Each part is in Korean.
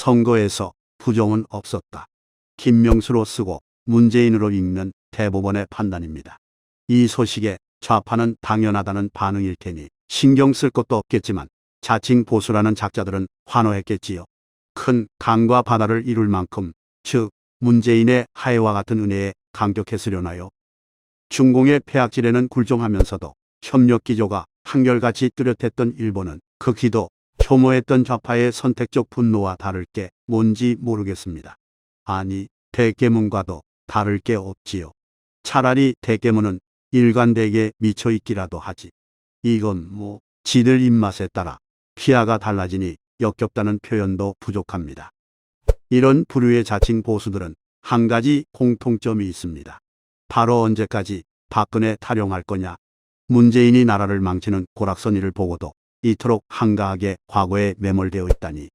선거에서 부정은 없었다. 김명수로 쓰고 문재인으로 읽는 대법원의 판단입니다. 이 소식에 좌파는 당연하다는 반응일 테니 신경 쓸 것도 없겠지만 자칭 보수라는 작자들은 환호했겠지요. 큰 강과 바다를 이룰 만큼, 즉 문재인의 하해와 같은 은혜에 감격했으려나요? 중공의 폐악질에는 굴종하면서도 협력 기조가 한결같이 뚜렷했던 일본은 그 기도 혐오했던 좌파의 선택적 분노와 다를 게 뭔지 모르겠습니다. 아니, 대깨문과도 다를 게 없지요. 차라리 대깨문은 일관되게 미쳐있기라도 하지. 이건 지들 입맛에 따라 피아가 달라지니 역겹다는 표현도 부족합니다. 이런 부류의 자칭 보수들은 한 가지 공통점이 있습니다. 바로 언제까지 박근혜 타령할 거냐. 문재인이 나라를 망치는 고락선이를 보고도 이토록 한가하게 과거에 매몰되어 있다니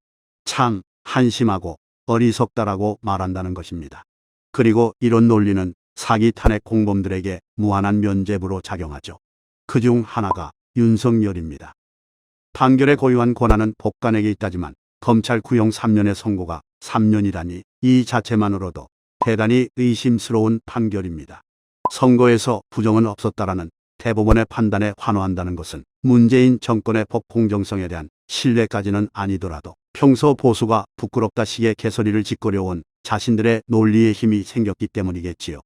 참 한심하고 어리석다라고 말한다는 것입니다. 그리고 이런 논리는 사기 탄핵 공범들에게 무한한 면죄부로 작용하죠. 그중 하나가 윤석열입니다. 판결의 고유한 권한은 법관에게 있다지만 검찰 구형 3년의 선고가 3년이라니 이 자체만으로도 대단히 의심스러운 판결입니다. 선거에서 부정은 없었다라는 대법원의 판단에 환호한다는 것은 문재인 정권의 법 공정성에 대한 신뢰까지는 아니더라도 평소 보수가 부끄럽다식의 개소리를 짓거려온 자신들의 논리의 힘이 생겼기 때문이겠지요.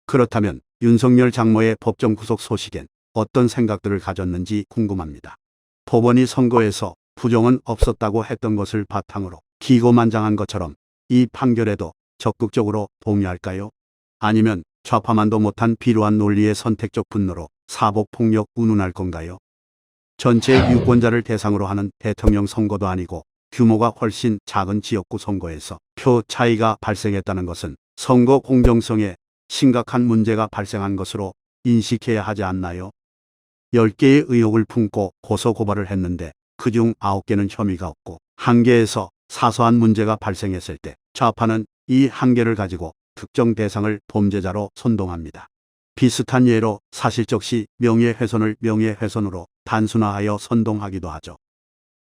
그렇다면 윤석열 장모의 법정 구속 소식엔 어떤 생각들을 가졌는지 궁금합니다. 법원이 선거에서 부정은 없었다고 했던 것을 바탕으로 기고만장한 것처럼 이 판결에도 적극적으로 동의할까요? 아니면 좌파만도 못한 비루한 논리의 선택적 분노로 사법폭력 운운할 건가요? 전체 유권자를 대상으로 하는 대통령 선거도 아니고 규모가 훨씬 작은 지역구 선거에서 표 차이가 발생했다는 것은 선거 공정성에 심각한 문제가 발생한 것으로 인식해야 하지 않나요? 10개의 의혹을 품고 고소고발을 했는데 그중 9개는 혐의가 없고 1개에서 사소한 문제가 발생했을 때 좌파는 이 1개를 가지고 특정 대상을 범죄자로 선동합니다. 비슷한 예로 사실적시 명예훼손을 명예훼손으로 단순화하여 선동하기도 하죠.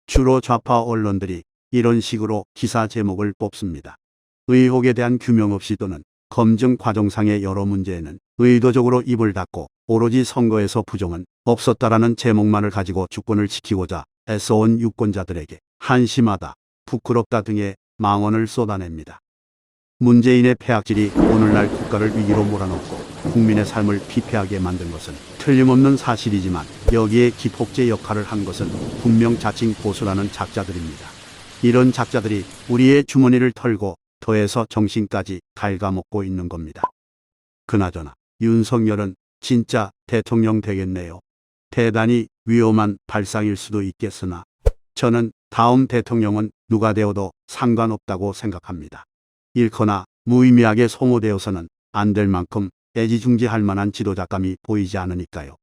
주로 좌파 언론들이 이런 식으로 기사 제목을 뽑습니다. 의혹에 대한 규명 없이 또는 검증 과정상의 여러 문제에는 의도적으로 입을 닫고 오로지 선거에서 부정은 없었다라는 제목만을 가지고 주권을 지키고자 애써온 유권자들에게 한심하다, 부끄럽다 등의 망언을 쏟아냅니다. 문재인의 폐악질이 오늘날 국가를 위기로 몰아넣고 국민의 삶을 피폐하게 만든 것은 틀림없는 사실이지만 여기에 기폭제 역할을 한 것은 분명 자칭 보수라는 작자들입니다. 이런 작자들이 우리의 주머니를 털고 더해서 정신까지 갉아먹고 있는 겁니다. 그나저나 윤석열은 진짜 대통령 되겠네요. 대단히 위험한 발상일 수도 있겠으나 저는 다음 대통령은 누가 되어도 상관없다고 생각합니다. 잃거나 무의미하게 소모되어서는 안 될 만큼 애지중지할 만한 지도자감이 보이지 않으니까요.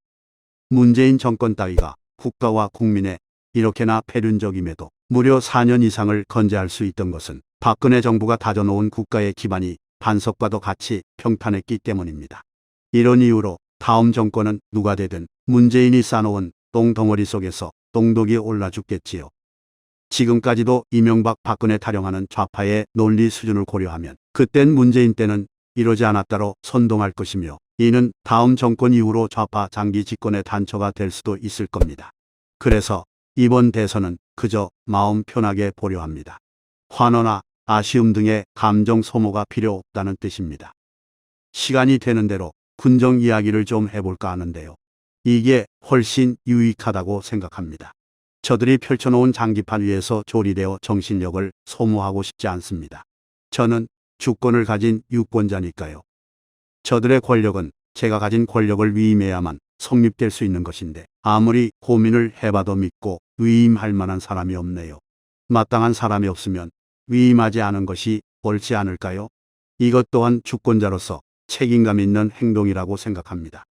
문재인 정권 따위가 국가와 국민의 이렇게나 패륜적임에도 무려 4년 이상을 건재할 수 있던 것은 박근혜 정부가 다져놓은 국가의 기반이 반석과도 같이 평탄했기 때문입니다. 이런 이유로 다음 정권은 누가 되든 문재인이 쌓아놓은 똥덩어리 속에서 똥독이 올라 죽겠지요. 지금까지도 이명박 박근혜 타령하는 좌파의 논리 수준을 고려하면 그땐 문재인 때는 이러지 않았다로 선동할 것이며 이는 다음 정권 이후로 좌파 장기 집권의 단초가 될 수도 있을 겁니다. 그래서 이번 대선은 그저 마음 편하게 보려 합니다. 환호나 아쉬움 등의 감정 소모가 필요 없다는 뜻입니다. 시간이 되는 대로 군정 이야기를 좀 해볼까 하는데요. 이게 훨씬 유익하다고 생각합니다. 저들이 펼쳐놓은 장기판 위에서 조리되어 정신력을 소모하고 싶지 않습니다. 저는 주권을 가진 유권자니까요. 저들의 권력은 제가 가진 권력을 위임해야만 성립될 수 있는 것인데 아무리 고민을 해봐도 믿고 위임할 만한 사람이 없네요. 마땅한 사람이 없으면 위임하지 않은 것이 옳지 않을까요? 이것 또한 주권자로서 책임감 있는 행동이라고 생각합니다.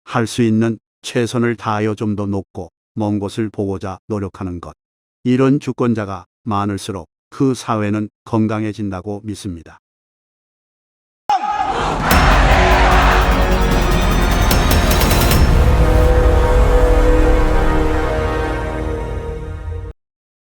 할 수 있는 최선을 다하여 좀 더 높고 먼 곳을 보고자 노력하는 것. 이런 주권자가 많을수록 그 사회는 건강해진다고 믿습니다.